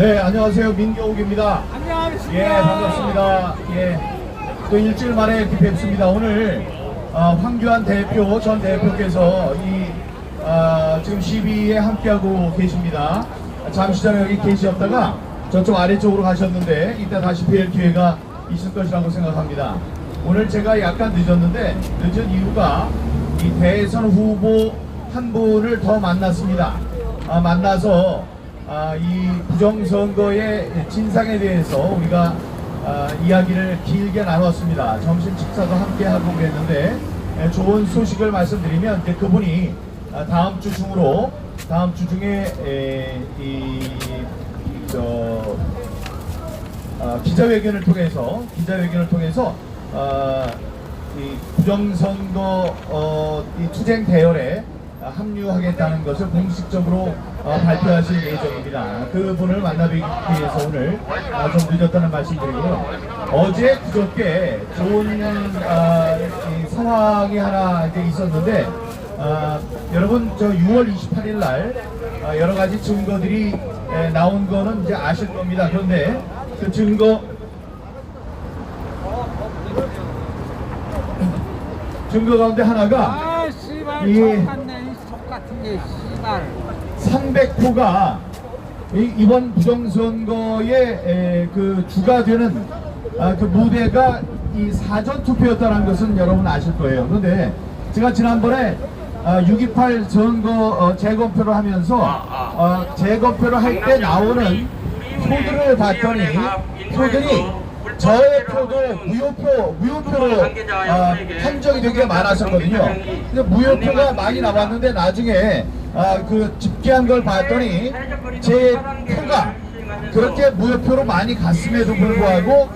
네, 안녕하세요. 민경욱입니다. 안녕하십니까. 예, 반갑습니다. 예, 또 일주일 만에 이렇게 뵙습니다. 오늘 황교안 대표, 전 대표께서 지금 시비에 함께하고 계십니다. 잠시 전에 여기 계셨다가 저쪽 아래쪽으로 가셨는데 이따 다시 뵐 기회가 있을 것이라고 생각합니다. 오늘 제가 약간 늦었는데 늦은 이유가 이 대선 후보 한 분을 더 만났습니다. 만나서 이 부정선거의 진상에 대해서 우리가 이야기를 길게 나눴습니다. 점심 식사도 함께 하고 그랬는데 좋은 소식을 말씀드리면 이제 그분이 다음 주 중에 기자회견을 통해서 이 부정선거 이 투쟁 대열에 합류하겠다는 것을 공식적으로 발표하실 예정입니다. 그분을 만나뵙기 위해서 오늘 좀 늦었다는 말씀드리고요. 어제 그저께 좋은 이 상황이 하나 이제 있었는데 여러분 저 6월 28일 날 여러 가지 증거들이 나온 거는 이제 아실 겁니다. 그런데 그 증거 가운데 하나가 이 300표가 이번 부정선거의 그 주가 되는 그 무대가 이 사전투표였다는 것은 여러분 아실 거예요. 그런데 제가 지난번에 6.28 선거 재검표를 하면서 재검표를 할 때 나오는 표들을 봤더니 표들이 저의 표도 무효표로 판정이 되게 많았었거든요. 근데 무효표가 많이 나왔는데 나중에 그 집계한 걸 봤더니 제 표가 그렇게 무효표로 많이 갔음에도 불구하고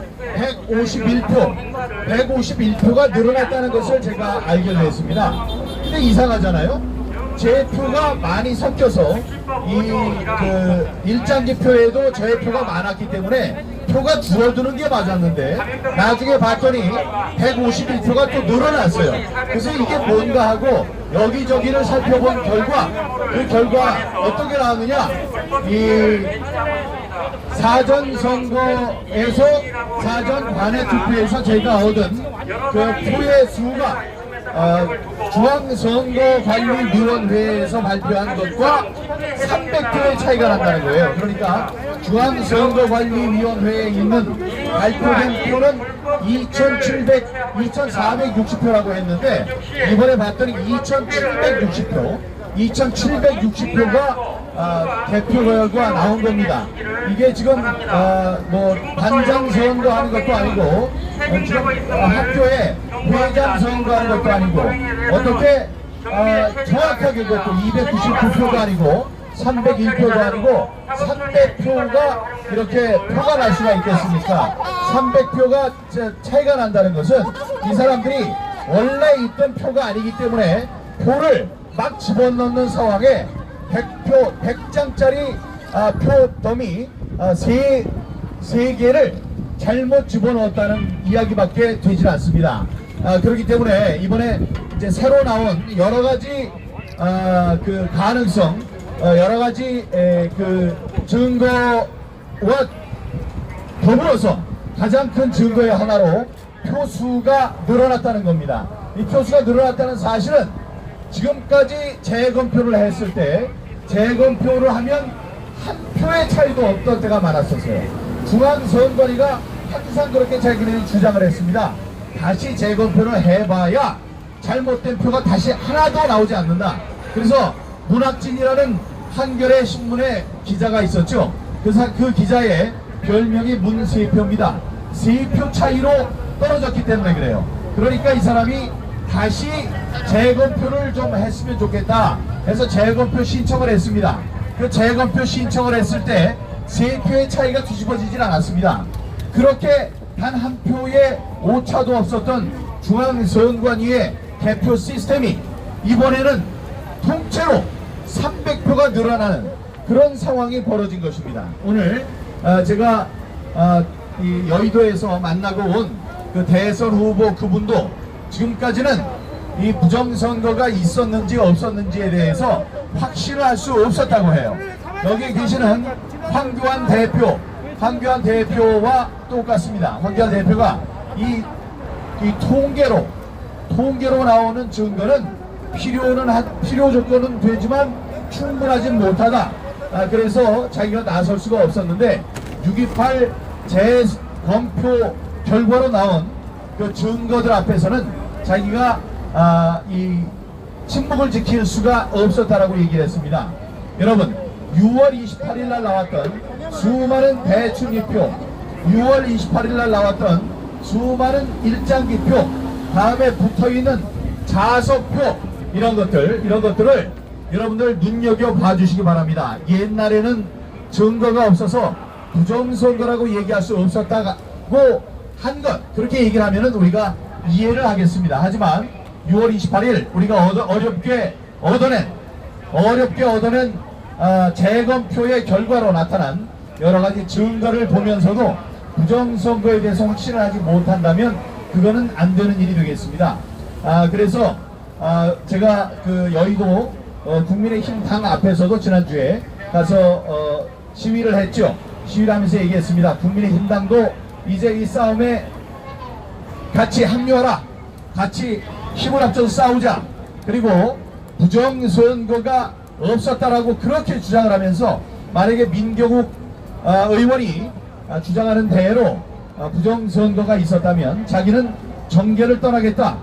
151표가 늘어났다는 것을 제가 알게 됐습니다. 근데 이상하잖아요. 제 표가 많이 섞여서 그 일장기 표에도 저의 표가 많았기 때문에 표가 줄어드는 게 맞았는데 나중에 봤더니 151표가 또 늘어났어요. 그래서 이게 뭔가 하고 여기저기를 살펴본 결과 그 결과 어떻게 나왔느냐, 이 사전 선거에서 사전 관외 투표에서 제가 얻은 그 표의 수가 중앙선거관리위원회에서 발표한 것과 300표의 차이가 난다는 거예요. 그러니까 중앙선거관리위원회에 있는 발표된 표는 2,460표라고 했는데 이번에 봤더니 2,760표가 대표 결과 나온 겁니다. 이게 지금 뭐 단장 선거 하는 것도 아니고 지금 학교에 회장 선거 하는 것도 아니고 어떻게 정확하게 그것도 299표가 아니고 301표도 아니고 300표가 이렇게 표가 날 수가 있겠습니까? 300표가 차이가 난다는 것은 이 사람들이 원래 있던 표가 아니기 때문에 표를 막 집어넣는 상황에 100장짜리 표 더미 3개를 잘못 집어넣었다는 이야기밖에 되질 않습니다. 그렇기 때문에 이번에 이제 새로 나온 여러가지 그 가능성, 여러가지 그 증거와 더불어서 가장 큰 증거의 하나로 표수가 늘어났다는 겁니다. 이 표수가 늘어났다는 사실은 지금까지 재검표를 했을 때 재검표를 하면 한 표의 차이도 없던 때가 많았었어요. 중앙선관위가 항상 그렇게 자기들이 주장을 했습니다. 다시 재검표를 해봐야 잘못된 표가 다시 하나도 나오지 않는다. 그래서 문학진이라는 한겨레 신문의 기자가 있었죠. 그 기자의 별명이 문세표입니다. 3표 차이로 떨어졌기 때문에 그래요. 그러니까 이 사람이 다시 재검표를 좀 했으면 좋겠다 해서 재검표 신청을 했습니다. 그 재검표 신청을 했을 때 3표의 차이가 뒤집어지질 않았습니다. 그렇게 단 한 표의 오차도 없었던 중앙선관위의 개표 시스템이 이번에는 통째로 300표가 늘어나는 그런 상황이 벌어진 것입니다. 오늘 제가 이 여의도에서 만나고 온 그 대선 후보 그분도 지금까지는 이 부정선거가 있었는지 없었는지에 대해서 확신을 할 수 없었다고 해요. 여기 계시는 황교안 대표와 똑같습니다. 황교안 대표가 이 통계로 나오는 증거는 필요 조건은 되지만 충분하진 못하다. 그래서 자기가 나설 수가 없었는데 6.28 재검표 결과로 나온 그 증거들 앞에서는 자기가 이 침묵을 지킬 수가 없었다라고 얘기를 했습니다. 여러분, 6월 28일 날 나왔던 수많은 대출기표, 6월 28일 날 나왔던 수많은 일장기표, 다음에 붙어있는 자석표, 이런 것들을 여러분들 눈여겨봐 주시기 바랍니다. 옛날에는 증거가 없어서 부정선거라고 얘기할 수 없었다고 한 것, 그렇게 얘기를 하면은 우리가 이해를 하겠습니다. 하지만 6월 28일 우리가 어렵게 얻어낸 재검표의 결과로 나타난 여러가지 증거를 보면서도 부정선거에 대해서 확신을 하지 못한다면 그거는 안 되는 일이 되겠습니다. 그래서 제가 그 여의도 국민의힘 당 앞에서도 지난주에 가서 시위를 했죠. 시위를 하면서 얘기했습니다. 국민의힘 당도 이제 이 싸움에 같이 합류하라, 같이 힘을 합쳐서 싸우자, 그리고 부정선거가 없었다라고 그렇게 주장을 하면서 만약에 민경욱 의원이 주장하는 대로 부정선거가 있었다면 자기는 정계를 떠나겠다,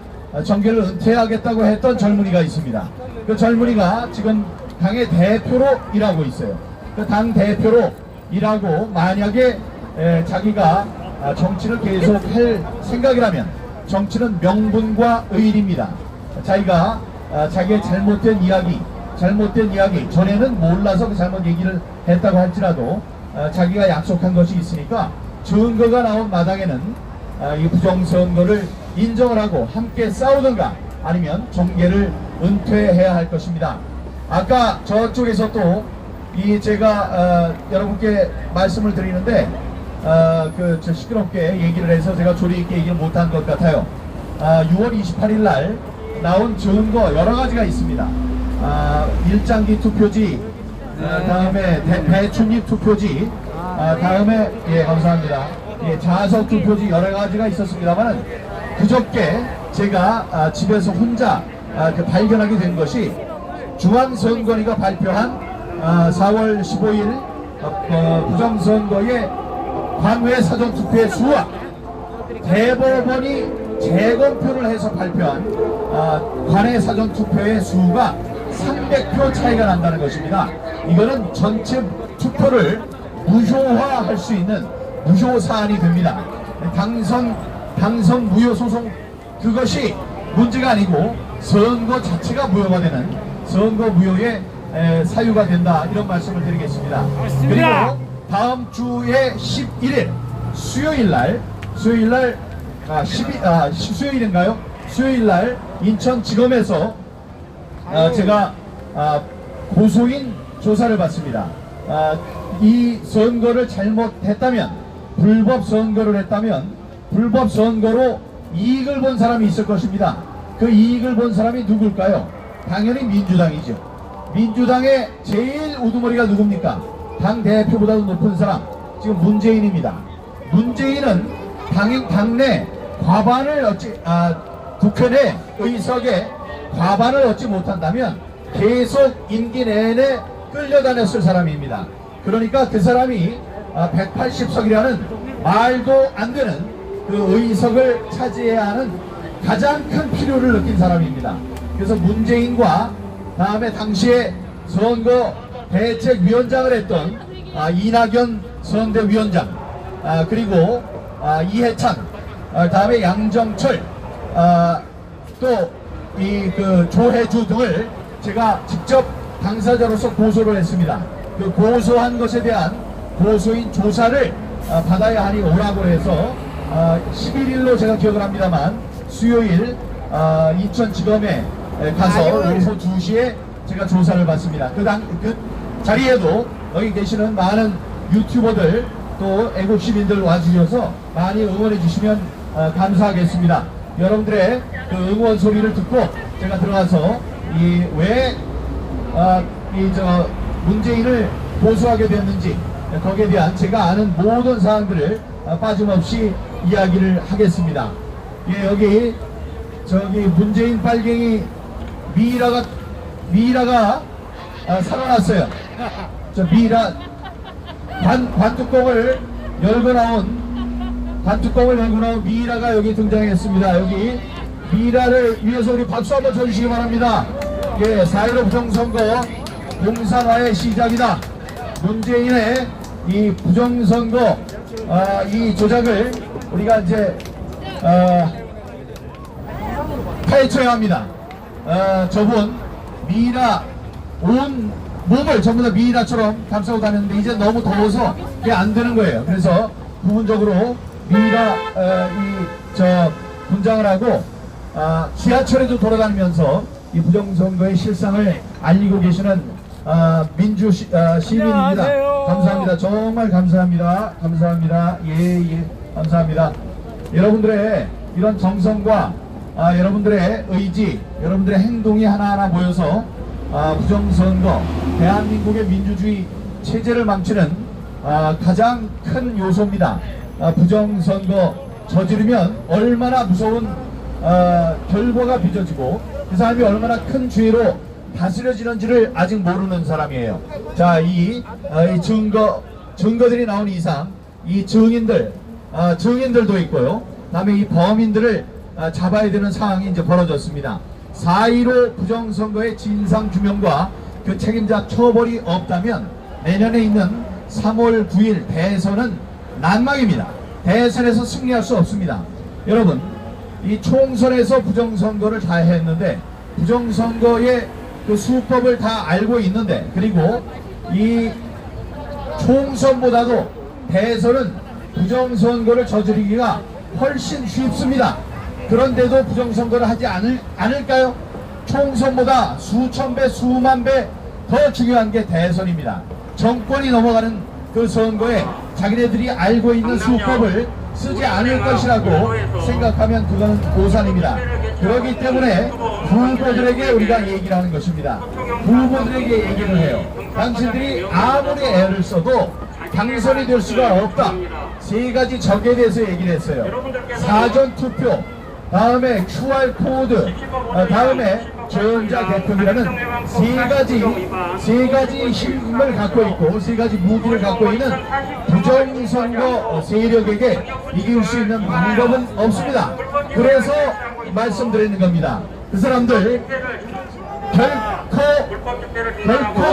정계를 은퇴하겠다고 했던 젊은이가 있습니다. 그 젊은이가 지금 당의 대표로 일하고 있어요. 그 당 대표로 일하고 만약에 자기가 정치를 계속 할 생각이라면 정치는 명분과 의리입니다. 자기가 자기의 잘못된 이야기, 전에는 몰라서 그 잘못 얘기를 했다고 할지라도 자기가 약속한 것이 있으니까 증거가 나온 마당에는 이 부정선거를 인정을 하고 함께 싸우든가 아니면 정계를 은퇴해야 할 것입니다. 아까 저쪽에서 또 제가 여러분께 말씀을 드리는데 저 시끄럽게 얘기를 해서 제가 조리 있게 얘기를 못한 것 같아요. 6월 28일 날 나온 증거 여러 가지가 있습니다. 일장기 투표지, 다음에 배춧잎 투표지, 다음에 감사합니다. 자석 투표지 여러 가지가 있었습니다만은 그저께 제가 집에서 혼자 발견하게 된 것이 중앙선관위가 발표한 4월 15일 부정선거의 관외 사전투표의 수와 대법원이 재검표를 해서 발표한 관외 사전투표의 수가 300표 차이가 난다는 것입니다. 이거는 전체 투표를 무효화할 수 있는 무효사안이 됩니다. 당선 무효 소송, 그것이 문제가 아니고 선거 자체가 무효가 되는 선거 무효의 사유가 된다, 이런 말씀을 드리겠습니다. 그리고 다음 주에 11일 수요일날 수요일날 인천지검에서 제가 고소인 조사를 받습니다. 이 선거를 잘못했다면, 불법 선거를 했다면 불법 선거로 이익을 본 사람이 있을 것입니다. 그 이익을 본 사람이 누굴까요? 당연히 민주당이죠. 민주당의 제일 우두머리가 누굽니까? 당 대표보다도 높은 사람, 지금 문재인입니다. 문재인은 당내 과반을 국회 내 의석에 과반을 얻지 못한다면 계속 임기 내내 끌려다녔을 사람입니다. 그러니까 그 사람이 180석이라는 말도 안 되는 그 의석을 차지해야 하는 가장 큰 필요를 느낀 사람입니다. 그래서 문재인과 다음에 당시에 선거 대책위원장을 했던 이낙연 선대위원장, 그리고 이해찬, 다음에 양정철, 또 그 조혜주 등을 제가 직접 당사자로서 고소를 했습니다. 그 고소한 것에 대한 고소인 조사를 받아야 하니 오라고 해서 11일로 제가 기억을 합니다만 수요일 인천지검에 가서 오후 2시에 제가 조사를 받습니다. 그 자리에도 여기 계시는 많은 유튜버들 또 애국 시민들 와주셔서 많이 응원해 주시면 감사하겠습니다. 여러분들의 그 응원 소리를 듣고 제가 들어가서 왜 문재인을 고소하게 됐는지 거기에 대한 제가 아는 모든 사항들을 빠짐없이 이야기를 하겠습니다. 예, 여기 저기 문재인 빨갱이 미이라가 살아났어요. 저 미이라 관뚜껑을 열고 나온 미이라가 여기 등장했습니다. 여기 미이라를 위해서 우리 박수 한번 쳐주시기 바랍니다. 예, 4.15 부정선거 공산화의 시작이다. 문재인의 이 부정선거 이 조작을 우리가 이제 파헤쳐야 합니다. 저분 미이라 온 몸을 전부 다 미이라처럼 감싸고 다녔는데 이제 너무 더워서 그게 안 되는 거예요. 그래서 부분적으로 미이라 저 분장을 하고 지하철에도 돌아다니면서 이 부정선거의 실상을 알리고 계시는 민주 시민입니다. 감사합니다. 정말 감사합니다. 감사합니다. 예, 감사합니다. 여러분들의 이런 정성과 여러분들의 의지, 여러분들의 행동이 하나하나 모여서 부정선거, 대한민국의 민주주의 체제를 망치는 가장 큰 요소입니다. 부정선거 저지르면 얼마나 무서운 결과가 빚어지고 그 사람이 얼마나 큰 죄로 다스려지는지를 아직 모르는 사람이에요. 자, 이 증거들이 나온 이상 이 증인들도 있고요. 그다음에 이 범인들을 잡아야 되는 상황이 이제 벌어졌습니다. 4.15 부정선거의 진상규명과 그 책임자 처벌이 없다면 내년에 있는 3월 9일 대선은 난망입니다. 대선에서 승리할 수 없습니다. 여러분, 이 총선에서 부정선거를 다 했는데 부정선거의 그 수법을 다 알고 있는데, 그리고 이 총선보다도 대선은 부정선거를 저지르기가 훨씬 쉽습니다. 그런데도 부정선거를 하지 않을까요? 총선보다 수천 배, 수만 배 더 중요한 게 대선입니다. 정권이 넘어가는 그 선거에 자기네들이 알고 있는 수법을 쓰지 않을 것이라고 생각하면 그거는 오산입니다. 그렇기 때문에 후보들에게 우리가 얘기를 하는 것입니다. 후보들에게 얘기를 해요. 당신들이 아무리 애를 써도 당선이 될 수가 없다. 세 가지 적에 대해서 얘기를 했어요. 사전투표, 다음에 QR코드, 다음에 전자개표이라는 세 가지 힘을 갖고 있고, 세 가지 무기를 갖고 있는 부정선거 세력에게 이길 수 있는 방법은 없습니다. 그래서 말씀드리는 겁니다. 그 사람들 결코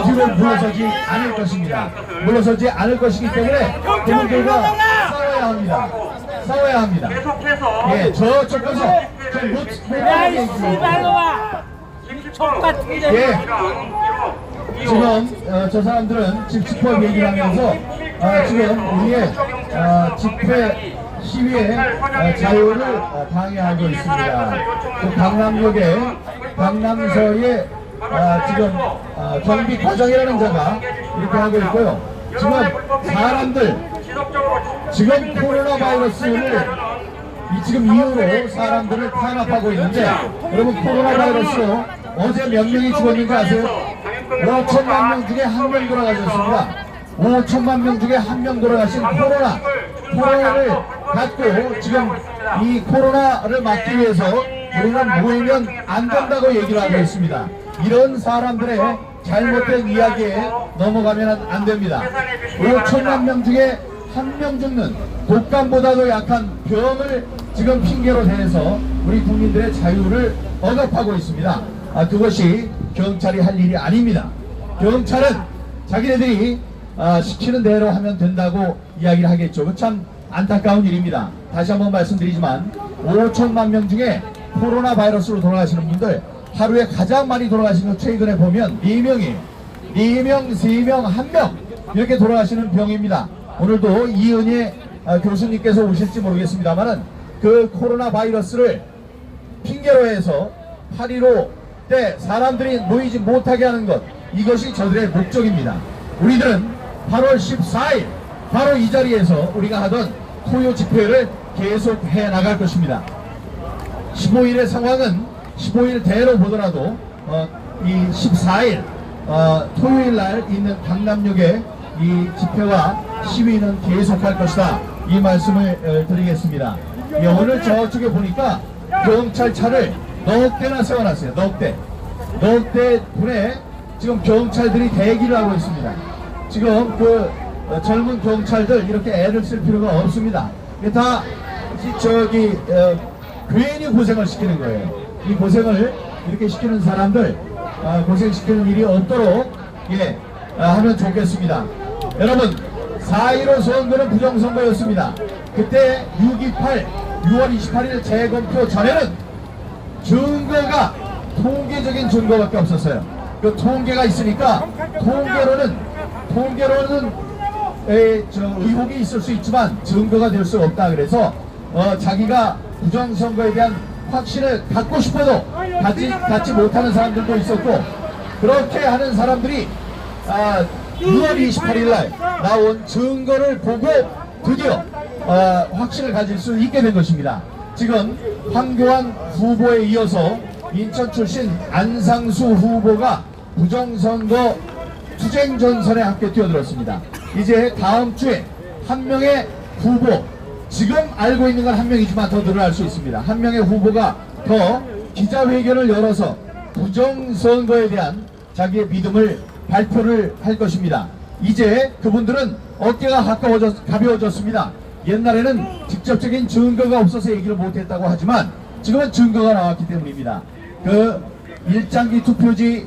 뒤로 물러서지 않을 것입니다. 물러서지 않을 것이기 때문에 그분들과 싸워야 합니다. 예, 저쪽에서 예, 지금 저 사람들은 집집법 얘기를 하면서 지금 우리의 집회 시위의 자유를 방해하고 있습니다. 그 강남서의 지금 경비 과장이라는 자가 이렇게 하고 있고요. 지금 사람들 지금 코로나 바이러스를 지금 이후로 사람들을 탄압하고 있는데, 여러분 코로나 바이러스로 어제 몇 명이 죽었는지 아세요? 5천만 명 중에 한 명 돌아가셨습니다. 5천만 명 중에 한 명 돌아가신 코로나를 갖고 지금 이 코로나를 막기 위해서 우리는 모이면 안 된다고 얘기를 하고 있습니다. 이런 사람들의 잘못된 이야기에 넘어가면 안 됩니다. 5천만 명 중에 한 명 죽는 독감보다도 약한 병을 지금 핑계로 대서 우리 국민들의 자유를 억압하고 있습니다. 그것이 경찰이 할 일이 아닙니다. 경찰은 자기네들이 시키는 대로 하면 된다고 이야기를 하겠죠. 참 안타까운 일입니다. 다시 한번 말씀드리지만 5천만 명 중에 코로나 바이러스로 돌아가시는 분들 하루에 가장 많이 돌아가시는 거 최근에 보면 4명이에요. 4명, 3명, 1명 이렇게 돌아가시는 병입니다. 오늘도 이은희 교수님께서 오실지 모르겠습니다만은 그 코로나 바이러스를 핑계로 해서 8.15 때 사람들이 모이지 못하게 하는 것, 이것이 저들의 목적입니다. 우리들은 8월 14일 바로 이 자리에서 우리가 하던 토요 집회를 계속 해 나갈 것입니다. 15일의 상황은 15일 대로 보더라도 이 14일 토요일 날 있는 강남역에 이 집회와 시위는 계속할 것이다. 이 말씀을 드리겠습니다. 예, 오늘 저쪽에 보니까 경찰차를 넉 대나 세워놨어요. 넉 대 분에 지금 경찰들이 대기를 하고 있습니다. 지금 그 젊은 경찰들 이렇게 애를 쓸 필요가 없습니다. 이게 다 괜히 고생을 시키는 거예요. 이 고생을 이렇게 시키는 사람들 고생시키는 일이 없도록 하면 좋겠습니다. 여러분 4.15 선거는 부정선거였습니다. 그때 6.28 6월 28일 재검표 전에는 증거가 통계적인 증거밖에 없었어요. 그 통계가 있으니까 통계로는 의혹이 있을 수 있지만 증거가 될 수 없다. 그래서 자기가 부정선거에 대한 확신을 갖고 싶어도 갖지 못하는 사람들도 있었고, 그렇게 하는 사람들이 6월 28일 날 나온 증거를 보고 드디어 확신을 가질 수 있게 된 것입니다. 지금 황교안 후보에 이어서 인천 출신 안상수 후보가 부정선거 투쟁 전선에 함께 뛰어들었습니다. 이제 다음 주에 한 명의 후보, 지금 알고 있는 건 한 명이지만 더 늘어날 수 있습니다. 한 명의 후보가 더 기자회견을 열어서 부정선거에 대한 자기의 믿음을 발표를 할 것입니다. 이제 그분들은 어깨가 가벼워졌습니다. 옛날에는 직접적인 증거가 없어서 얘기를 못했다고 하지만 지금은 증거가 나왔기 때문입니다. 그 일장기 투표지,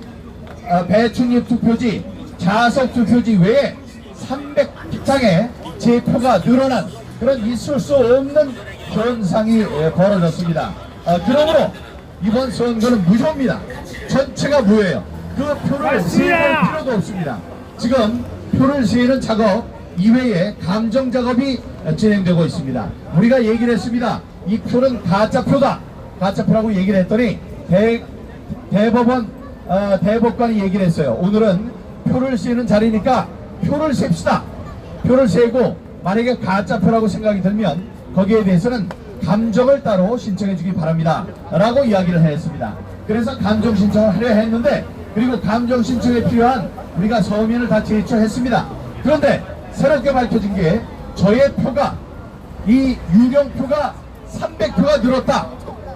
배춧잎 투표지, 자석 투표지 외에 300장의 제표가 늘어난 그런 있을 수 없는 현상이 벌어졌습니다. 그러므로 이번 선거는 무효입니다. 전체가 무효예요. 그 표를 세할 필요도 없습니다. 지금 표를 세는 작업 이외에 감정 작업이 진행되고 있습니다. 우리가 얘기를 했습니다. 이 표는 가짜표다. 가짜표라고 얘기를 했더니 대법관이 얘기를 했어요. 오늘은 표를 세는 자리니까 표를 셉시다. 표를 세고 만약에 가짜표라고 생각이 들면 거기에 대해서는 감정을 따로 신청해 주기 바랍니다 라고 이야기를 했습니다. 그래서 감정 신청을 하려 했는데, 그리고 감정 신청에 필요한 우리가 서면을 다 제출했습니다. 그런데 새롭게 밝혀진 게 저의 표가, 이 유령표가 300표가 늘었다.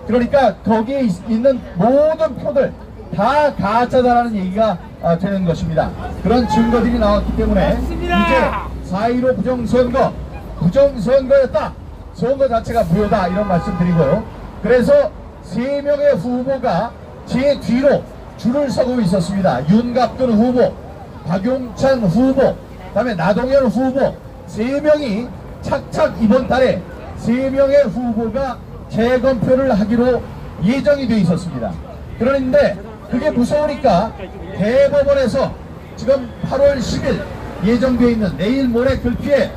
그러니까 거기에 있는 모든 표들 다 가짜다라는 얘기가 되는 것입니다. 그런 증거들이 나왔기 때문에 이제 4.15 부정선거였다. 선거 자체가 무효다. 이런 말씀 드리고요. 그래서 3명의 후보가 제 뒤로 줄을 서고 있었습니다. 윤갑근 후보, 박용찬 후보, 그다음에 나동현 후보, 3명이 착착 이번 달에 3명의 후보가 재검표를 하기로 예정이 되어 있었습니다. 그런데 그게 무서우니까 대법원에서 지금 8월 10일 예정되어 있는, 내일 모레 글피에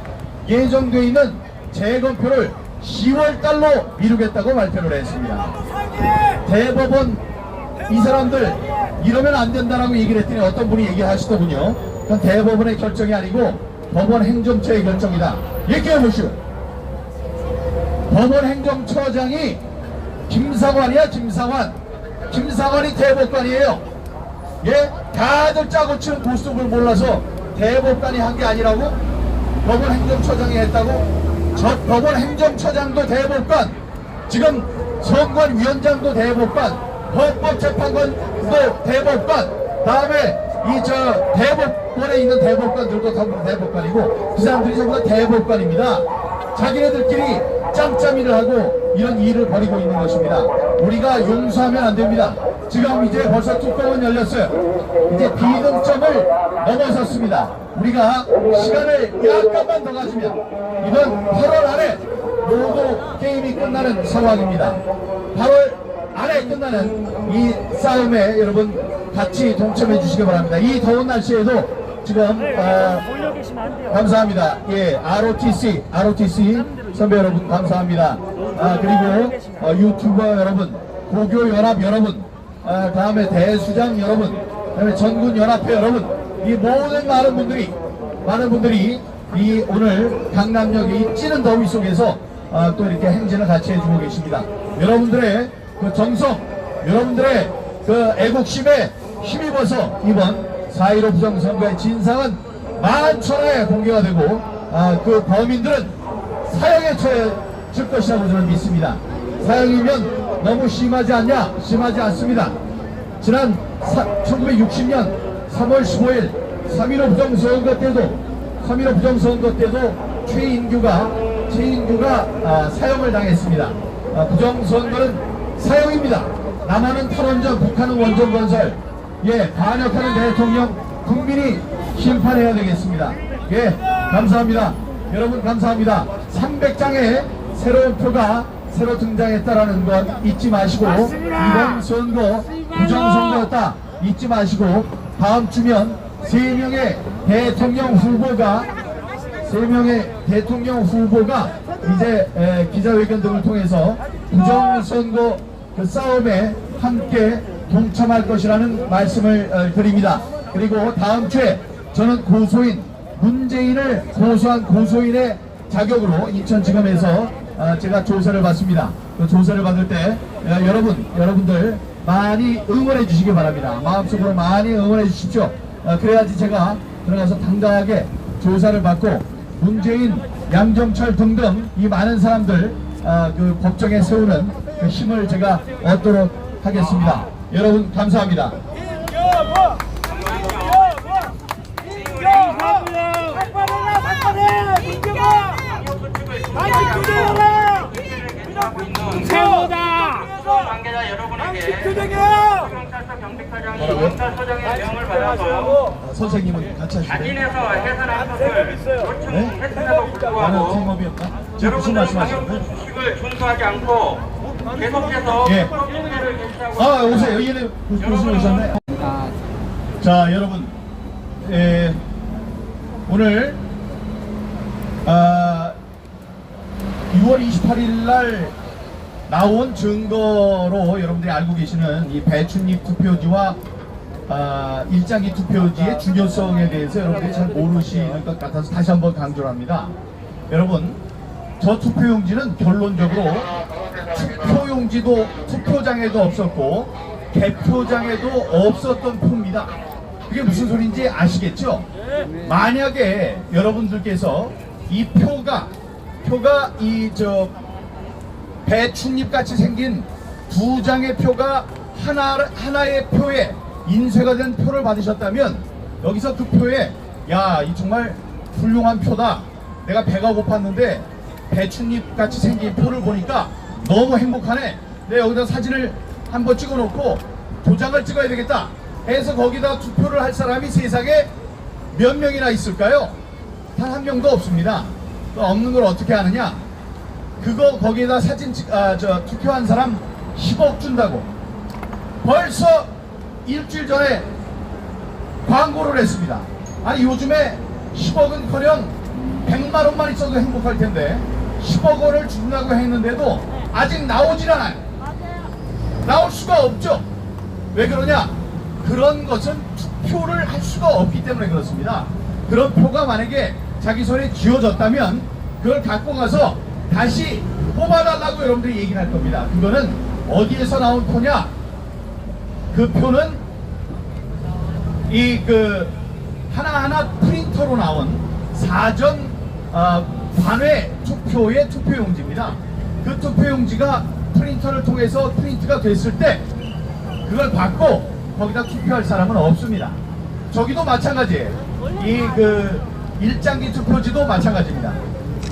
예정되어 있는 재검표를 10월 달로 미루겠다고 발표를 했습니다. 대법원 이 사람들 이러면 안 된다라고 얘기를 했더니 어떤 분이 얘기하시더군요. 그건 대법원의 결정이 아니고 법원 행정처의 결정이다. 얘기해 보시오. 법원 행정처장이 김상환이야. 김상환이 대법관이에요. 예? 다들 짜고 치는 고스톱을 몰라서 대법관이 한 게 아니라고? 법원 행정처장이 했다고? 저 법원 행정처장도 대법관, 지금 선관위원장도 대법관, 헌법재판관도 대법관, 다음에 대법원에 있는 대법관들도 다 대법관이고, 그 사람들이 전부 다 대법관입니다. 자기네들끼리 짬짬이를 하고 이런 일을 벌이고 있는 것입니다. 우리가 용서하면 안 됩니다. 지금 이제 벌써 뚜껑은 열렸어요. 이제 비등점을 넘어섰습니다. 우리가 시간을 약간만 더 가지면 이번 8월 안에 모두 게임이 끝나는 상황입니다. 8월 안에 끝나는 이 싸움에 여러분 같이 동참해 주시기 바랍니다. 이 더운 날씨에도 지금 감사합니다. 예, ROTC 선배 여러분 감사합니다. 그리고 유튜버 여러분, 고교연합 여러분, 다음에 대수장 여러분, 그다음에 전군연합회 여러분, 이 모든 많은 분들이 이 오늘 강남역의 찌는 더위 속에서 또 이렇게 행진을 같이 해주고 계십니다. 여러분들의 그 정성, 여러분들의 그 애국심에 힘입어서 이번 4.15 부정선거의 진상은 만천하에 공개가 되고 그 범인들은 사형에 처해질 것이라고 저는 믿습니다. 사형이면 너무 심하지 않냐? 심하지 않습니다. 지난 1960년 3월 15일 3.15 부정선거 때도 최인규가 사형을 당했습니다. 부정선거는 사형입니다. 남한은 탈원전, 북한은 원전건설. 예, 반역하는 대통령 국민이 심판해야 되겠습니다. 예, 감사합니다. 여러분 감사합니다. 300장의 새로운 표가 새로 등장했다라는 것 잊지 마시고, 이번 선거 부정선거였다 잊지 마시고, 다음 주면 3명의 대통령 후보가 이제 기자회견 등을 통해서 부정선거 그 싸움에 함께 동참할 것이라는 말씀을 드립니다. 그리고 다음 주에 저는 문재인을 고소한 고소인의 자격으로 인천지검에서 제가 조사를 받습니다. 그 조사를 받을 때 여러분들 많이 응원해 주시기 바랍니다. 마음속으로 많이 응원해 주십시오. 그래야지 제가 들어가서 당당하게 조사를 받고 문재인, 양정철 등등 이 많은 사람들 그 법정에 세우는 그 힘을 제가 얻도록 하겠습니다. 여러분 감사합니다. 최고다! 관계자 여러분에게 경찰서 경비과장이 경찰서장의 명을 받아서 선생님은 같이 하시네요. 자진해서 해산한 것을 요청했음에도 불구하고 생업이었나? 지금 무슨 말씀하시는 거예요? 규칙을 준수하지 않고 계속해서 예. 문제를 제기하고 오세요. 여기는 무슨 오셨네. 자, 여러분, 오늘 6월 28일 날 나온 증거로 여러분들이 알고 계시는 이 배춧잎 투표지와 일장기 투표지의 중요성에 대해서 여러분들이 잘 모르시는 것 같아서 다시 한번 강조를 합니다. 여러분, 저 투표용지는 결론적으로 투표용지도 투표장에도 없었고 개표장에도 없었던 표입니다. 그게 무슨 소리인지 아시겠죠? 만약에 여러분들께서 이 표가 배춧잎 같이 생긴 2장의 표가 하나의 표에 인쇄가 된 표를 받으셨다면, 여기서 그 표에 야, 이 정말 훌륭한 표다, 내가 배가 고팠는데 배춧잎 같이 생긴 표를 보니까 너무 행복하네, 내가 여기다 사진을 한번 찍어 놓고 도장을 찍어야 되겠다 해서 거기다 투표를 할 사람이 세상에 몇 명이나 있을까요? 단 한 명도 없습니다. 없는 걸 어떻게 하느냐? 거기에다 사진 투표한 사람 10억 준다고 벌써 일주일 전에 광고를 했습니다. 아니, 요즘에 10억은커녕 100만 원만 있어도 행복할 텐데 10억 원을 준다고 했는데도 아직 나오질 않아요. 나올 수가 없죠. 왜 그러냐? 그런 것은 투표를 할 수가 없기 때문에 그렇습니다. 그런 표가 만약에 자기 손에 쥐어졌다면 그걸 갖고 가서 다시 뽑아달라고 여러분들이 얘기를 할 겁니다. 그거는 어디에서 나온 표냐? 그 표는 하나하나 프린터로 나온 사전 관외 투표의 투표용지입니다. 그 투표용지가 프린터를 통해서 프린트가 됐을 때 그걸 받고 거기다 투표할 사람은 없습니다. 저기도 마찬가지예요. 일장기 투표지도 마찬가지입니다.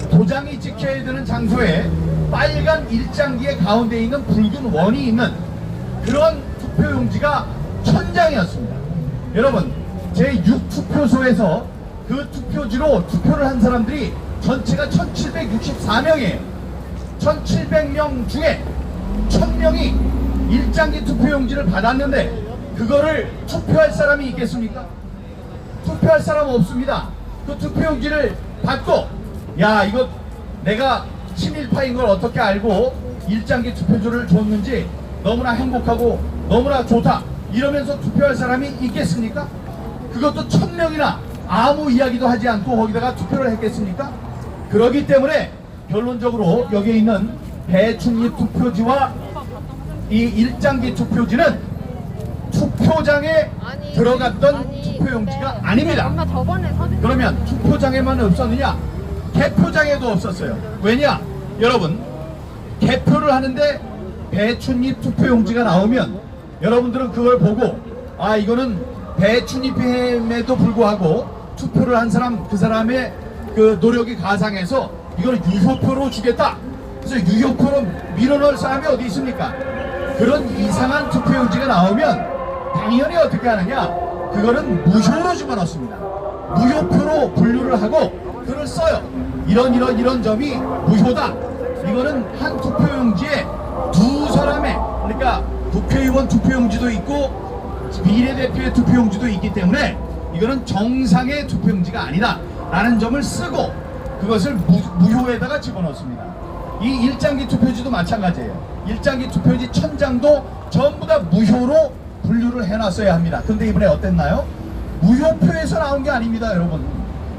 도장이 찍혀야 되는 장소에 빨간 일장기의 가운데 있는 붉은 원이 있는 그런 투표용지가 1000장이었습니다. 여러분, 제6투표소에서 그 투표지로 투표를 한 사람들이 전체가 1764명이에요. 1700명 중에 1000명이 일장기 투표용지를 받았는데 그거를 투표할 사람이 있겠습니까? 투표할 사람 없습니다. 그 투표용지를 받고 야, 이거 내가 친일파인 걸 어떻게 알고 일장기 투표지를 줬는지 너무나 행복하고 너무나 좋다 이러면서 투표할 사람이 있겠습니까? 그것도 1000명이나 아무 이야기도 하지 않고 거기다가 투표를 했겠습니까? 그러기 때문에 결론적으로 여기에 있는 배춧잎 투표지와 이 일장기 투표지는 투표 투표장에 들어갔던 투표용지가 아닙니다. 엄마 저번에 사진 그러면 투표장에만 없었느냐? 개표장에도 없었어요. 왜냐? 여러분, 개표를 하는데 배춧잎 투표용지가 나오면 여러분들은 그걸 보고 아 이거는 배춧잎임에도 불구하고 투표를 한 사람 그 사람의 그 노력이 가상해서 이거는 유효표로 주겠다. 그래서 유효표로 밀어넣을 사람이 어디 있습니까? 그런 이상한 투표용지가 나오면 당연히 어떻게 하느냐? 그거는 무효로 집어넣습니다. 무효표로 분류를 하고 글을 써요. 이런 점이 무효다. 이거는 한 투표용지에 두 사람의, 그러니까 국회의원 투표용지도 있고 비례대표의 투표용지도 있기 때문에 이거는 정상의 투표용지가 아니다 라는 점을 쓰고 그것을 무효에다가 집어넣습니다. 이 일장기 투표지도 마찬가지예요. 일장기 투표지 1000장도 전부 다 무효로 분류를 해놨어야 합니다. 근데 이번에 어땠나요? 무효표에서 나온 게 아닙니다, 여러분.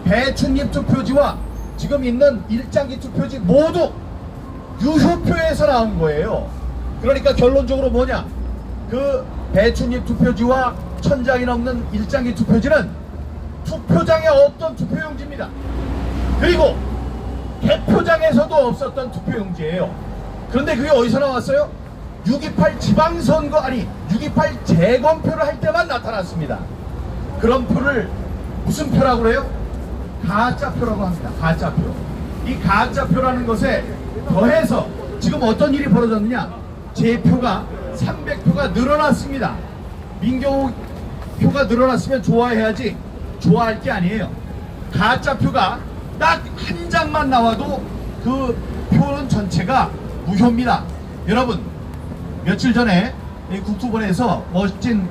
배춧잎 투표지와 지금 있는 일장기 투표지 모두 유효표에서 나온 거예요. 그러니까 결론적으로 뭐냐? 그 배춧잎 투표지와 1000장이 넘는 일장기 투표지는 투표장에 없던 투표용지입니다. 그리고 개표장에서도 없었던 투표용지예요. 그런데 그게 어디서 나왔어요? 6.28 지방선거, 아니 6.28 재검표를 할 때만 나타났습니다. 그런 표를 무슨 표라고 그래요? 가짜표라고 합니다. 가짜표. 이 가짜표라는 것에 더해서 지금 어떤 일이 벌어졌느냐? 제 표가 300표가 늘어났습니다. 민경욱 표가 늘어났으면 좋아해야지 좋아할 게 아니에요. 가짜표가 딱 한 장만 나와도 그 표는 전체가 무효입니다. 여러분, 며칠 전에 이 국토본에서 멋진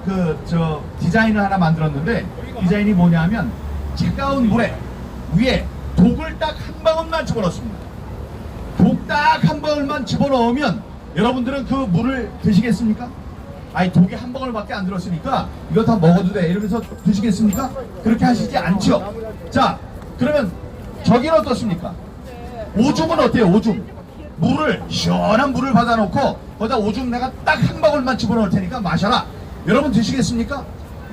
디자인을 하나 만들었는데, 디자인이 뭐냐면 차가운 물에 위에 독을 딱 한 방울만 집어넣습니다. 독 딱 한 방울만 집어넣으면 여러분들은 그 물을 드시겠습니까? 아니 독이 한 방울밖에 안 들었으니까 이거 다 먹어도 돼 이러면서 드시겠습니까? 그렇게 하시지 않죠. 자, 그러면 저기는 어떻습니까? 오줌은 어때요? 오줌. 물을 시원한 물을 받아놓고 거기다 오줌 내가 딱 한 방울만 집어넣을 테니까 마셔라. 여러분 드시겠습니까?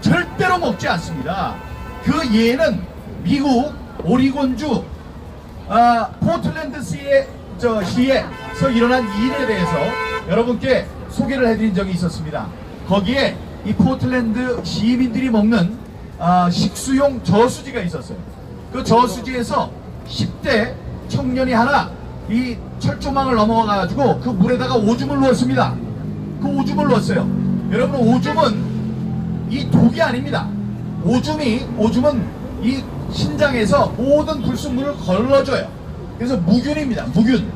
절대로 먹지 않습니다. 그 예는 미국 오리곤주 포틀랜드 시에서 일어난 일에 대해서 여러분께 소개를 해드린 적이 있었습니다. 거기에 이 포틀랜드 시민들이 먹는 식수용 저수지가 있었어요. 그 저수지에서 10대 청년이 하나 이 철조망을 넘어가 가지고 그 물에다가 오줌을 넣었습니다. 그 오줌을 넣었어요. 여러분, 오줌은 이 독이 아닙니다. 오줌은 이 신장에서 모든 불순물을 걸러줘요. 그래서 무균입니다. 무균.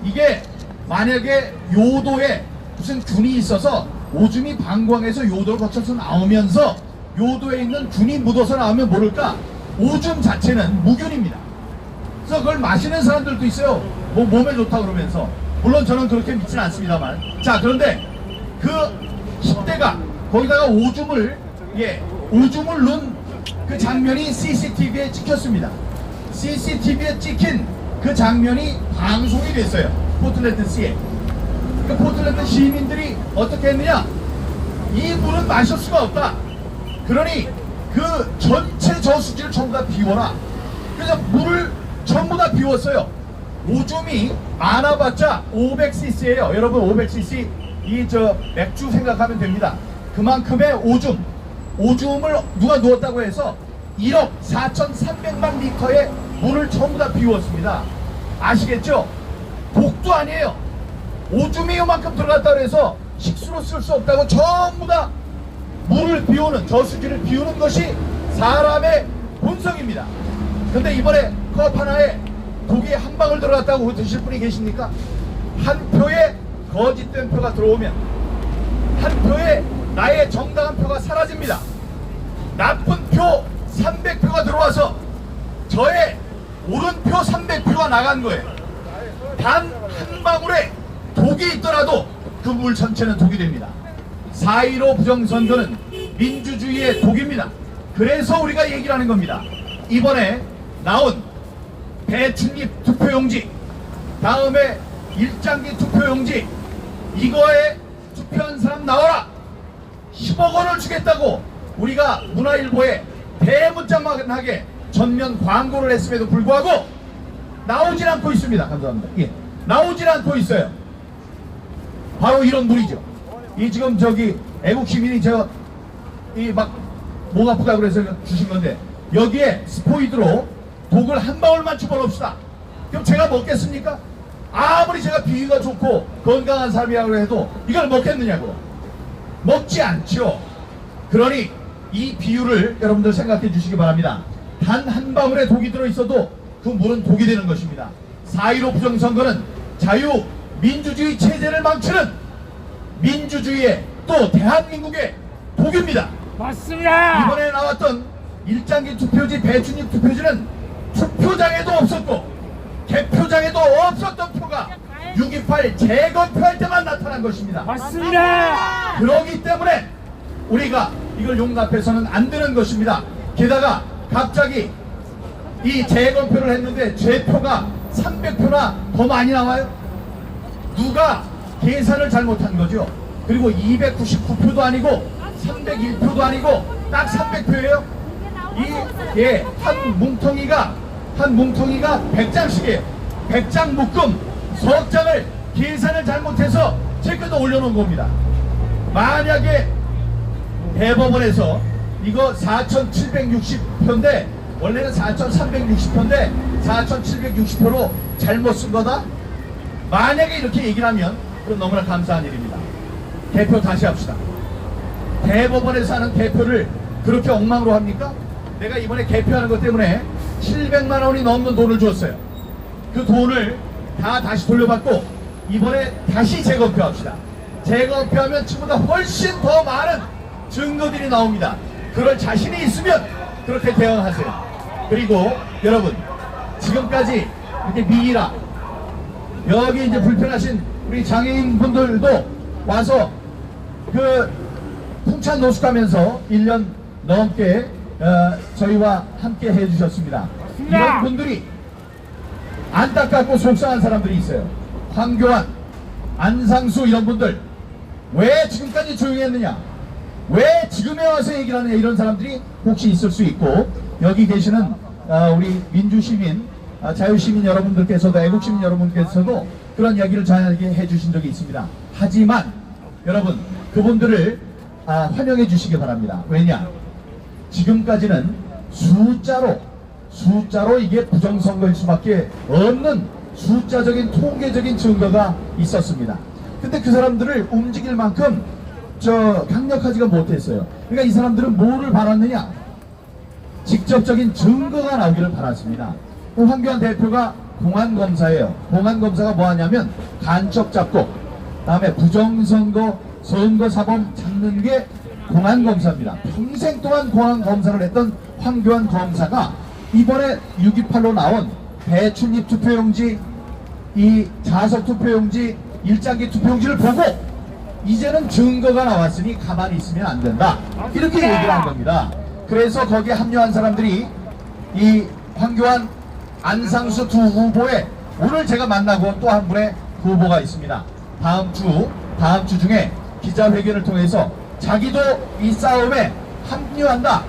이게 만약에 요도에 무슨 균이 있어서 오줌이 방광에서 요도를 거쳐서 나오면서 요도에 있는 균이 묻어서 나오면 모를까? 오줌 자체는 무균입니다. 그래서 그걸 마시는 사람들도 있어요. 뭐 몸에 좋다 그러면서. 물론 저는 그렇게 믿지는 않습니다만. 자, 그런데 그 10대가 거기다가 오줌을 넣은 그 장면이 CCTV에 찍혔습니다. CCTV에 찍힌 그 장면이 방송이 됐어요. 포틀랜드시에. 그 포틀랜드 시민들이 어떻게 했느냐? 이 물은 마실 수가 없다. 그러니 그 전체 저수지를 전부 다 비워라. 그래서 물을 전부 다 비웠어요. 오줌이 많아봤자 500cc예요. 여러분, 500cc 맥주 생각하면 됩니다. 그만큼의 오줌을 누가 누웠다고 해서 1억 4,300만 리터의 물을 전부 다 비웠습니다. 아시겠죠? 독도 아니에요. 오줌이 요만큼 들어갔다고 해서 식수로 쓸 수 없다고 전부 다 물을 비우는, 저수지를 비우는 것이 사람의 본성입니다. 근데 이번에 컵 하나에 독이 한 방울 들어갔다고 드실 분이 계십니까? 한 표에 거짓된 표가 들어오면 한 표에 나의 정당한 표가 사라집니다. 나쁜 표 300표가 들어와서 저의 옳은 표 300표가 나간 거예요. 단 한 방울에 독이 있더라도 그 물 전체는 독이 됩니다. 4.15 부정선거는 민주주의의 독입니다. 그래서 우리가 얘기를 하는 겁니다. 이번에 나온 배춧잎 투표용지, 다음에 일장기 투표용지, 이거에 투표한 사람 나와라. 10억 원을 주겠다고 우리가 문화일보에 대문짝만하게 전면 광고를 했음에도 불구하고 나오질 않고 있습니다. 감사합니다. 예, 나오질 않고 있어요. 바로 이런 물이죠. 이 지금 저기 애국 시민이 저 이 막 목 아프다 그래서 주신 건데 여기에 스포이드로 독을 한 방울만 집어넣읍시다. 그럼 제가 먹겠습니까? 아무리 제가 비위가 좋고 건강한 삶이라고 해도 이걸 먹겠느냐고. 먹지 않죠. 그러니 이 비유를 여러분들 생각해 주시기 바랍니다. 단 한 방울의 독이 들어있어도 그 물은 독이 되는 것입니다. 4.15 부정선거는 자유 민주주의 체제를 망치는 민주주의의 또 대한민국의 독입니다. 맞습니다. 이번에 나왔던 일장기 투표지 배춘입 투표지는 투표장에도 없었고 개표장에도 없었던 표가 6.28 재검표할 때만 나타난 것입니다. 맞습니다. 그러기 때문에 우리가 이걸 용납해서는 안 되는 것입니다. 게다가 갑자기 이 재검표를 했는데 죄표가 300표나 더 많이 나와요. 누가 계산을 잘못한 거죠. 그리고 299표도 아니고 301표도 아니고 딱 300표예요. 한 뭉텅이가 100장씩이에요. 100장 묶음 석 장을 계산을 잘못해서 체크도 올려놓은 겁니다. 만약에 대법원에서 이거 4,760표인데 원래는 4,360표인데 4,760표로 잘못 쓴 거다? 만약에 이렇게 얘기를 하면 그건 너무나 감사한 일입니다. 개표 다시 합시다. 대법원에서 하는 개표를 그렇게 엉망으로 합니까? 내가 이번에 개표하는 것 때문에 700만 원이 넘는 돈을 줬어요. 그 돈을 다 다시 돌려받고 이번에 다시 재검표합시다. 재검표하면 지금보다 훨씬 더 많은 증거들이 나옵니다. 그럴 자신이 있으면 그렇게 대응하세요. 그리고 여러분 지금까지 이렇게 미이라 여기 이제 불편하신 우리 장애인 분들도 와서 그 풍찬 노숙하면서 1년 넘게 저희와 함께 해주셨습니다. 이런 분들이 안타깝고 속상한 사람들이 있어요. 황교안, 안상수 이런 분들 왜 지금까지 조용히 했느냐, 왜 지금에 와서 얘기를 하느냐, 이런 사람들이 혹시 있을 수 있고 여기 계시는 우리 민주시민, 자유시민 여러분들께서도 애국시민 여러분께서도 그런 이야기를 저에게 해주신 적이 있습니다. 하지만 여러분 그분들을 환영해 주시기 바랍니다. 왜냐, 지금까지는 숫자로 이게 부정선거일 수밖에 없는 숫자적인 통계적인 증거가 있었습니다. 근데 그 사람들을 움직일 만큼 강력하지가 못했어요. 그러니까 이 사람들은 뭐를 바랐느냐, 직접적인 증거가 나오기를 바랐습니다. 황교안 대표가 공안검사예요. 공안검사가 뭐 하냐면 간첩 잡고 다음에 부정선거 선거사범 잡는 게 공안검사입니다. 평생 동안 공안검사를 했던 황교안 검사가 이번에 6.28로 나온 배춘입 투표용지, 이 자석 투표용지, 일장기 투표용지를 보고 이제는 증거가 나왔으니 가만히 있으면 안 된다, 이렇게 얘기를 한 겁니다. 그래서 거기에 합류한 사람들이 이 황교안, 안상수 두 후보에 오늘 제가 만나고 또 한 분의 후보가 있습니다. 다음 주 중에 기자회견을 통해서 자기도 이 싸움에 합류한다,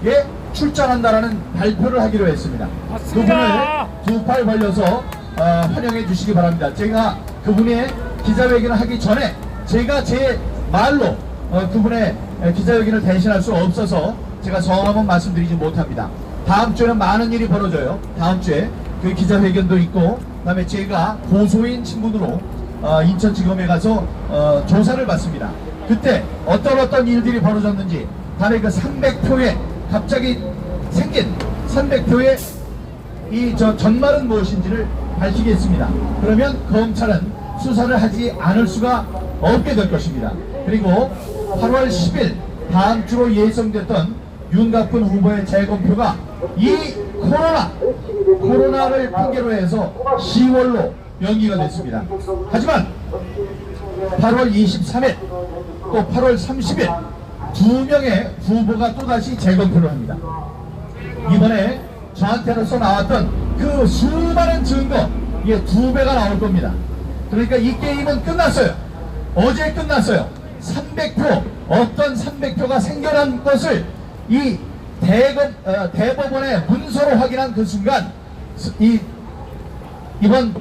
예, 출장한다라는 발표를 하기로 했습니다. 맞습니다. 그분을 두 팔 벌려서 환영해 주시기 바랍니다. 제가 그분의 기자회견을 하기 전에 제가 제 말로 그분의 기자회견을 대신할 수 없어서 제가 성함은 말씀드리지 못합니다. 다음 주에는 많은 일이 벌어져요. 다음 주에 그 기자회견도 있고, 그다음에 제가 고소인 신분으로 인천지검에 가서 조사를 받습니다. 그때 어떤 일들이 벌어졌는지, 다음에 그 300표에 갑자기 생긴 300표의 이 전말은 무엇인지를 밝히겠습니다. 그러면 검찰은 수사를 하지 않을 수가 없게 될 것입니다. 그리고 8월 10일 다음 주로 예정됐던 윤갑근 후보의 재검표가 이 코로나를 핑계로 해서 10월로 연기가 됐습니다. 하지만 8월 23일 또 8월 30일 두 명의 후보가 또다시 재검표를 합니다. 이번에 저한테로서 나왔던 그 수많은 증거, 이게 2배가 나올 겁니다. 그러니까 이 게임은 끝났어요. 어제 끝났어요. 300표, 어떤 300표가 생겨난 것을 이 대법원의 문서로 확인한 그 순간 이번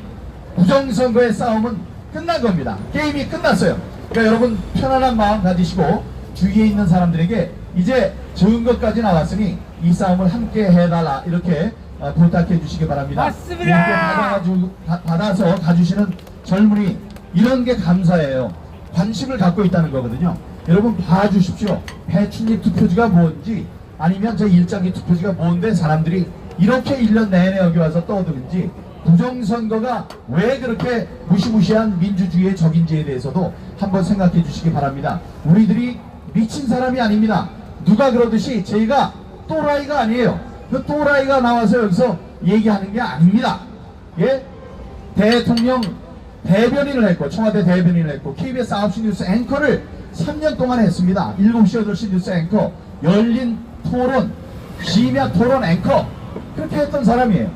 부정선거의 싸움은 끝난 겁니다. 게임이 끝났어요. 그러니까 여러분 편안한 마음 가지시고 주위에 있는 사람들에게 이제 증거까지 나왔으니 이 싸움을 함께 해달라 이렇게 부탁해 주시기 바랍니다. 맞습니다. 이렇게 받아서 가주시는 젊은이 이런 게 감사해요. 관심을 갖고 있다는 거거든요. 여러분 봐주십시오. 배출립 투표지가 뭔지 아니면 저 일장기 투표지가 뭔데 사람들이 이렇게 1년 내내 여기 와서 떠드는지 부정선거가 왜 그렇게 무시무시한 민주주의의 적인지에 대해서도 한번 생각해 주시기 바랍니다. 우리들이 미친 사람이 아닙니다. 누가 그러듯이 저희가 또라이가 아니에요. 그 또라이가 나와서 여기서 얘기하는 게 아닙니다. 예? 대통령 대변인을 했고 청와대 대변인을 했고 KBS 9시 뉴스 앵커를 3년 동안 했습니다. 7시 8시 뉴스 앵커, 열린 토론, 심야 토론 앵커 그렇게 했던 사람이에요.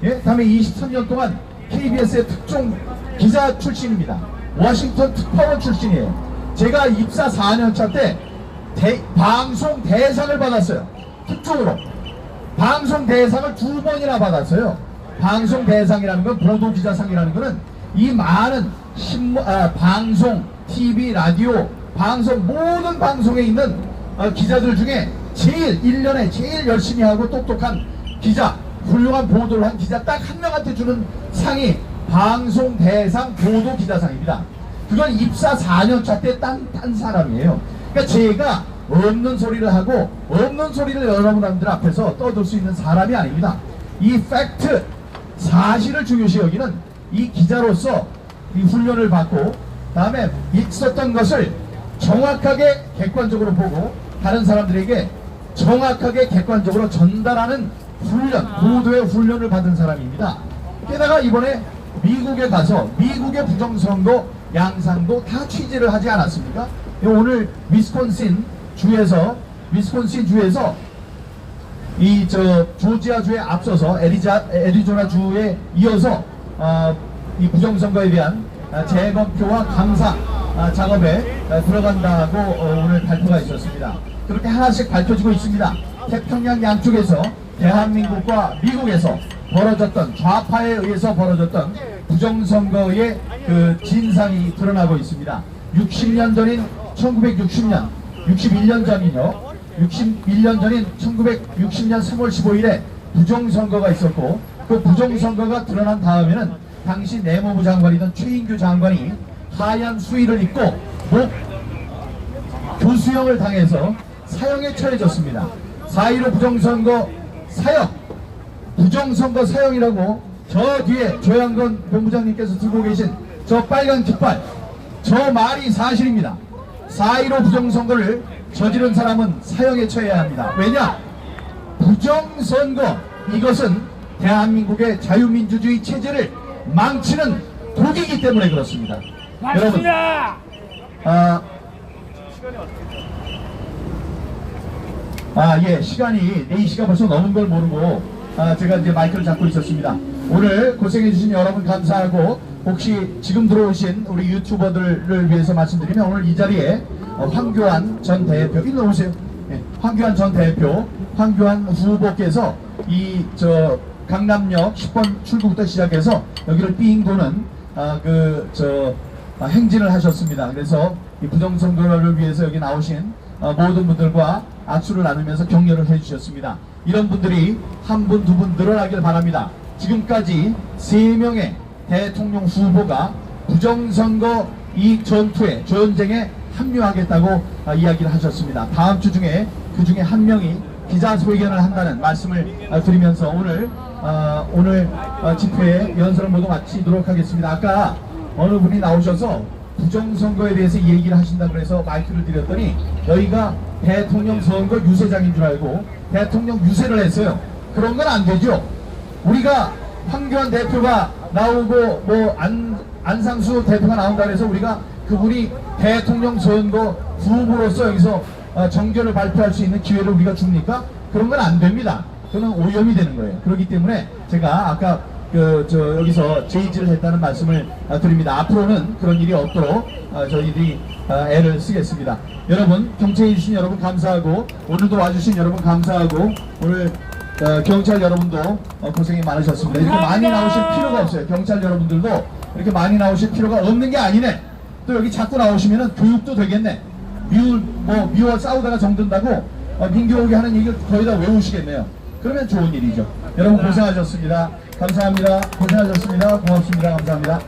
예? 다음에 23년 동안 KBS의 특종 기자 출신입니다. 워싱턴 특파원 출신이에요. 제가 입사 4년차 때 방송 대상을 받았어요. 특종으로. 방송 대상을 2번이나 받았어요. 방송 대상이라는 건 보도기자상이라는 거는 이 많은 방송, TV, 라디오, 방송 모든 방송에 있는 기자들 중에 제일 1년에 제일 열심히 하고 똑똑한 기자, 훌륭한 보도를 한 기자 딱 한 명한테 주는 상이 방송 대상 보도기자상입니다. 그건 입사 4년차 때 딴 사람이에요. 그러니까 제가 없는 소리를 하고 없는 소리를 여러분들 앞에서 떠들 수 있는 사람이 아닙니다. 이 팩트, 사실을 중요시 여기는 이 기자로서 이 훈련을 받고 다음에 있었던 것을 정확하게 객관적으로 보고 다른 사람들에게 정확하게 객관적으로 전달하는 훈련, 보도의 훈련을 받은 사람입니다. 게다가 이번에 미국에 가서 미국의 부정선거 양상도 다 취재를 하지 않았습니까? 오늘 위스콘신 주에서 이 조지아 주에 앞서서 애리조나 주에 이어서 이 부정선거에 대한 재검표와 감사 작업에 들어간다고 오늘 발표가 있었습니다. 그렇게 하나씩 밝혀지고 있습니다. 태평양 양쪽에서 대한민국과 미국에서 벌어졌던 좌파에 의해서 벌어졌던 부정선거의 그 진상이 드러나고 있습니다. 60년 전인 1960년 61년 전이요. 61년 전인 1960년 3월 15일에 부정선거가 있었고 그 부정선거가 드러난 다음에는 당시 내무부 장관이던 최인규 장관이 하얀 수의를 입고 목 교수형을 당해서 사형에 처해졌습니다. 4.15 부정선거 사형, 부정선거 사형이라고 저 뒤에 조양건 본부장님께서 들고 계신 저 빨간 깃발, 저 말이 사실입니다. 4.15 부정선거를 저지른 사람은 사형에 처해야 합니다. 왜냐? 부정선거, 이것은 대한민국의 자유민주주의 체제를 망치는 독이기 때문에 그렇습니다. 맞습니다. 예, 시간이 4시가 벌써 넘은 걸 모르고 제가 이제 마이크를 잡고 있었습니다. 오늘 고생해주신 여러분 감사하고 혹시 지금 들어오신 우리 유튜버들을 위해서 말씀드리면 오늘 이 자리에 황교안 전 대표, 일로 오세요. 예, 황교안 전 대표, 황교안 후보께서 강남역 10번 출구부터 시작해서 여기를 삥 도는 행진을 하셨습니다. 그래서 이 부정선거를 위해서 여기 나오신 모든 분들과 악수를 나누면서 격려를 해주셨습니다. 이런 분들이 한 분, 두 분 늘어나길 바랍니다. 지금까지 3명의 대통령 후보가 부정선거 이 전쟁에 합류하겠다고 이야기를 하셨습니다. 다음 주 중에 그 중에 한 명이 기자회견을 한다는 말씀을 드리면서 오늘 집회 연설을 모두 마치도록 하겠습니다. 아까 어느 분이 나오셔서 부정선거에 대해서 얘기를 하신다고 그래서 마이크를 드렸더니 여기가 대통령 선거 유세장인 줄 알고 대통령 유세를 했어요. 그런 건 안 되죠. 우리가 황교안 대표가 나오고 안상수 대표가 나온다 그래서 우리가 그분이 대통령 선거 후보로서 여기서 정견을 발표할 수 있는 기회를 우리가 줍니까? 그런 건 안 됩니다. 그건 오염이 되는 거예요. 그렇기 때문에 제가 아까 여기서 제의지를 했다는 말씀을 드립니다. 앞으로는 그런 일이 없도록 저희들이 애를 쓰겠습니다. 여러분, 경청해 주신 여러분 감사하고, 오늘도 와주신 여러분 감사하고, 오늘 경찰 여러분도 고생이 많으셨습니다. 이렇게 많이 나오실 필요가 없어요. 경찰 여러분들도 이렇게 많이 나오실 필요가 없는 게 아니네. 또 여기 자꾸 나오시면은 교육도 되겠네. 미워 싸우다가 정든다고 민교오게 하는 얘기를 거의 다 외우시겠네요. 그러면 좋은 일이죠. 여러분 고생하셨습니다. 감사합니다. 고생하셨습니다. 고맙습니다. 감사합니다.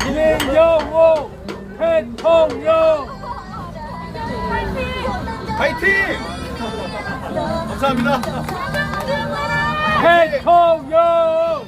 김영우 대통령 파이팅! 감사합니다. 대통령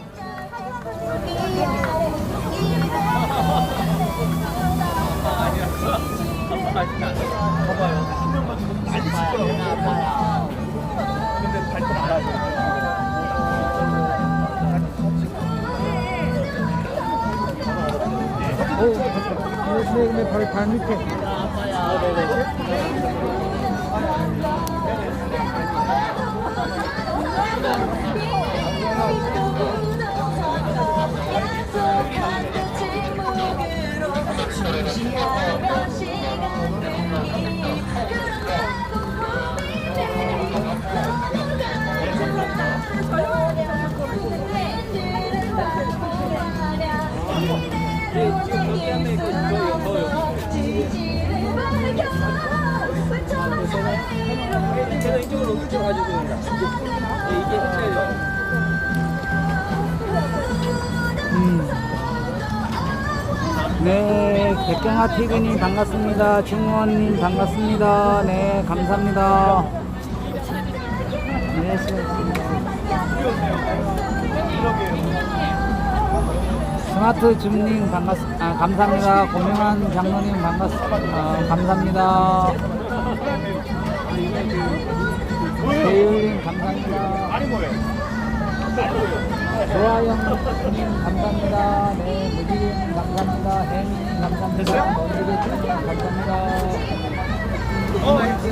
네, 백경아 TV님 반갑습니다. 중원님 반갑습니다. 네, 감사합니다. 네, 수고하셨습니다. 스마트 줌님 감사합니다. 고명한 장로님 감사합니다. 배율님 감사합니다. 조아영님 감사합니다. 네, 무지개님 감사합니다. 혜민님 감사합니다. 머리개님 감사합니다. 네, 다시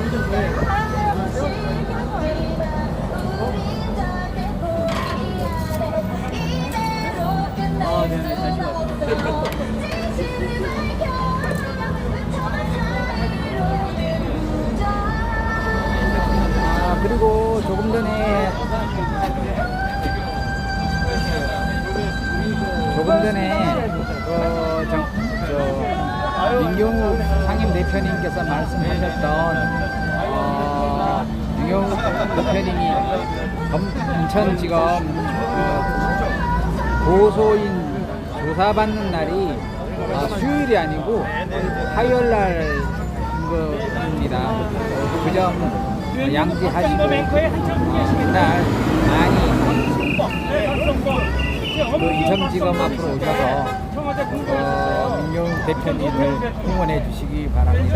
그리고 조금 전에 민경욱 상임 대표님께서 말씀하셨던 민경욱 대표님이 인천지검 고소인 조사받는 날이 수요일이 아니고 화요일날인 겁니다. 그 점 양지하시고 그날 많이 인천지검 앞으로 오셔서 민경욱 대표님을 응원해 주시기 바랍니다.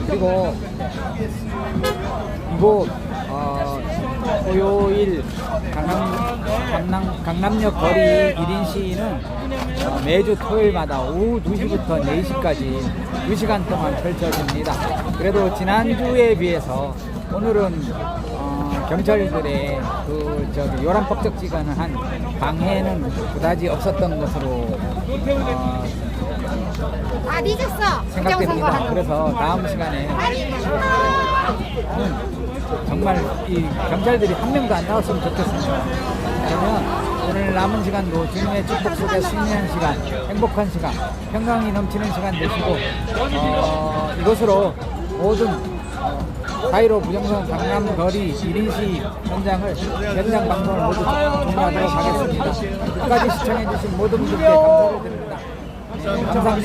그리고 이곳 토요일 강남역 거리 1인 시위는 매주 토요일마다 오후 2시부터 4시까지 2시간 동안 펼쳐집니다. 그래도 지난주에 비해서 오늘은 경찰들의 요란 뻑적지근한 방해는 그다지 없었던 것으로 생각됩니다. 그래서 다음 시간에 정말 이 경찰들이 한 명도 안 나왔으면 좋겠습니다. 그러면 오늘 남은 시간도 주님의 축복 속에 승리하는 시간, 행복한 시간, 평강이 넘치는 시간 되시고 이것으로 모든 4.15 부정선 강남 거리 1인시 현장 방송을 모두 종료하도록 하겠습니다. 끝까지 시청해주신 모든 분들께 감사를 드립니다. 감사합니다.